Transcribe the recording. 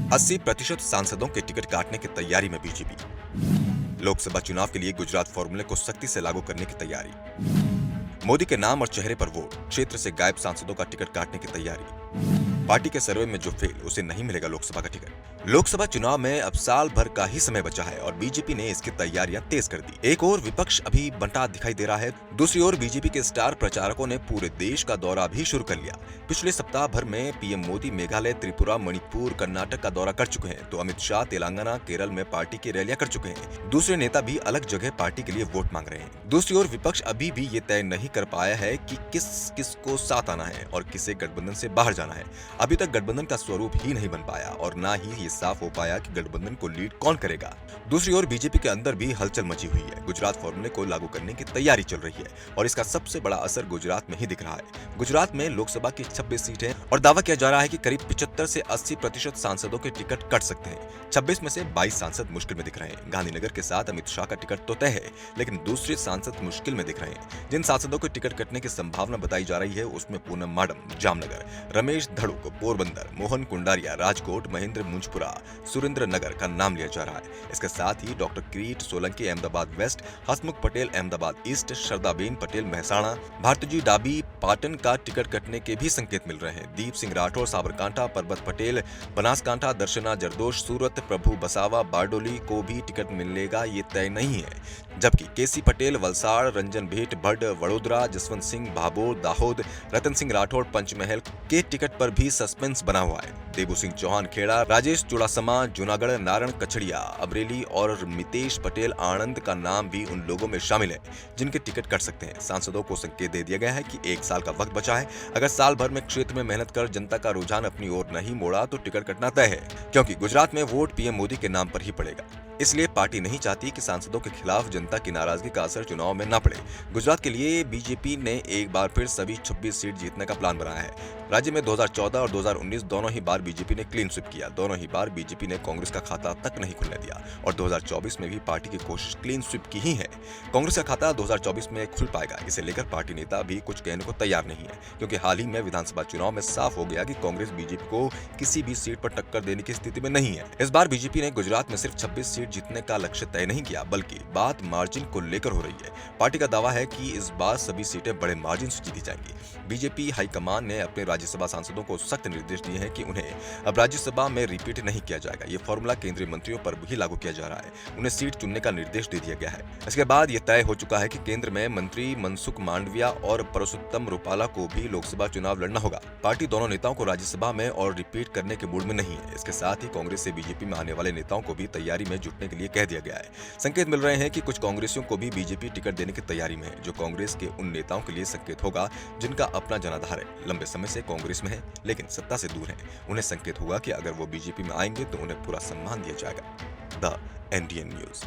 80% सांसदों के टिकट काटने की तैयारी में बीजेपी। लोकसभा चुनाव के लिए गुजरात फॉर्मूले को सख्ती से लागू करने की तैयारी। मोदी के नाम और चेहरे पर वोट, क्षेत्र से गायब सांसदों का टिकट काटने की तैयारी। पार्टी के सर्वे में जो फेल, उसे नहीं मिलेगा लोकसभा का टिकट। लोकसभा चुनाव में अब साल भर का ही समय बचा है और बीजेपी ने इसकी तैयारियां तेज कर दी। एक और विपक्ष अभी बंटा दिखाई दे रहा है, दूसरी ओर बीजेपी के स्टार प्रचारकों ने पूरे देश का दौरा भी शुरू कर लिया। पिछले सप्ताह भर में पीएम मोदी मेघालय, त्रिपुरा, मणिपुर, कर्नाटक का दौरा कर चुके हैं, तो अमित शाह तेलंगाना, केरल में पार्टी की रैलियां कर चुके हैं। दूसरे नेता भी अलग जगह पार्टी के लिए वोट मांग रहे हैं। दूसरी ओर विपक्ष अभी भी ये तय नहीं कर पाया है कि किस किस को साथ आना है और किसे गठबंधन से बाहर जाना है। अभी तक गठबंधन का स्वरूप ही नहीं बन पाया और ना ही ये साफ हो पाया कि गठबंधन को लीड कौन करेगा। दूसरी ओर बीजेपी के अंदर भी हलचल मची हुई है। गुजरात फॉर्मूले को लागू करने की तैयारी चल रही है और इसका सबसे बड़ा असर गुजरात में ही दिख रहा है। गुजरात में लोकसभा की 26 सीटें और दावा किया जा रहा है कि करीब 75 से 80% सांसदों के टिकट कट सकते हैं। 26 में से 22 सांसद मुश्किल में दिख रहे हैं। गांधीनगर के साथ अमित शाह का टिकट तो तय है, लेकिन दूसरे सांसद मुश्किल में दिख रहे हैं। जिन सांसदों के टिकट कटने की संभावना बताई जा रही है, उसमें पूनम माडम जामनगर, रमेश धड़ुक पोरबंदर, मोहन कुंडारिया राजकोट, महेंद्र मुंजपुरा सुरेंद्र नगर का नाम लिया जा रहा है। इसके साथ ही डॉक्टर किरीट सोलंकी अहमदाबाद वेस्ट, हसमुख पटेल अहमदाबाद ईस्ट, श्रद्धाबेन पटेल मेहसाणा, भारतीजी डाबी पाटन का टिकट कटने के भी संकेत मिल रहे हैं। दीप सिंह राठौर साबरकांठा, परबत पटेल बनासकांठा, दर्शना जरदोश सूरत, प्रभु बसावा बारडोली को भी टिकट मिलेगा, ये तय नहीं है। जबकि केसी पटेल वलसाड़, रंजन भेट भट्ट वडोदरा, जसवंत सिंह भाभोर दाहोद, रतन सिंह राठौड़ पंचमहल के टिकट पर भी सस्पेंस बना हुआ है। देबू सिंह चौहान खेड़ा, राजेश चुड़ासमा जूनागढ़, नारायण कछड़िया अमरेली और मितेश पटेल आणंद का नाम भी उन लोगों में शामिल है जिनके टिकट कट सकते हैं। सांसदों को संकेत दे दिया गया है कि 1 साल का वक्त बचा है। अगर साल भर में क्षेत्र में मेहनत कर जनता का रुझान अपनी ओर नहीं मोड़ा तो टिकट कटना तय है, क्योंकि गुजरात में वोट पीएम मोदी के नाम पर ही पड़ेगा। इसलिए पार्टी नहीं चाहती कि सांसदों के खिलाफ जनता की नाराजगी का असर चुनाव में न पड़े। गुजरात के लिए बीजेपी ने एक बार फिर सभी 26 सीट जीतने का प्लान बनाया है। राज्य में 2014 और 2019 दोनों ही बार बीजेपी ने क्लीन स्वीप किया। दोनों ही बार बीजेपी ने कांग्रेस का खाता तक नहीं खुलने दिया और 2024 में भी पार्टी की कोशिश क्लीन स्वीप की ही है। कांग्रेस का खाता 2024 में खुल पाएगा, इसे लेकर पार्टी नेता भी कुछ कहने को तैयार नहीं है, क्योंकि हाल ही में विधानसभा चुनाव में साफ हो गया कि कांग्रेस बीजेपी को किसी भी सीट पर टक्कर देने की स्थिति में नहीं है। इस बार बीजेपी ने गुजरात में सिर्फ 26 सीट जीतने का लक्ष्य तय नहीं किया, बल्कि बात मार्जिन को लेकर हो रही है। पार्टी का दावा है कि इस बार सभी सीटें बड़े मार्जिन से जीती जाएंगी। बीजेपी हाईकमान ने अपने राज्यसभा सांसदों को सख्त निर्देश दिए हैं कि उन्हें अब राज्यसभा में रिपीट नहीं किया जाएगा। ये फॉर्मूला केंद्रीय मंत्रियों पर भी लागू किया जा रहा है। उन्हें सीट चुनने का निर्देश दे दिया गया है। इसके बाद यह तय हो चुका है कि केंद्र में मंत्री मनसुख मांडविया और परसोत्तम रुपाला को भी लोकसभा चुनाव लड़ना होगा। पार्टी दोनों नेताओं को राज्यसभा में और रिपीट करने के मूड में नहीं है। इसके साथ ही कांग्रेस से बीजेपी में आने वाले नेताओं को भी तैयारी में जुटने के लिए कह दिया गया है। संकेत मिल रहे हैं कि कुछ कांग्रेसियों को भी बीजेपी टिकट देने की तैयारी में है, जो कांग्रेस के उन नेताओं के लिए संकेत होगा जिनका अपना जनाधार है, लंबे समय से कांग्रेस में है लेकिन सत्ता से दूर है। उन्हें संकेत होगा कि अगर वो बीजेपी में आएंगे तो उन्हें पूरा सम्मान दिया जाएगा। The Indian news.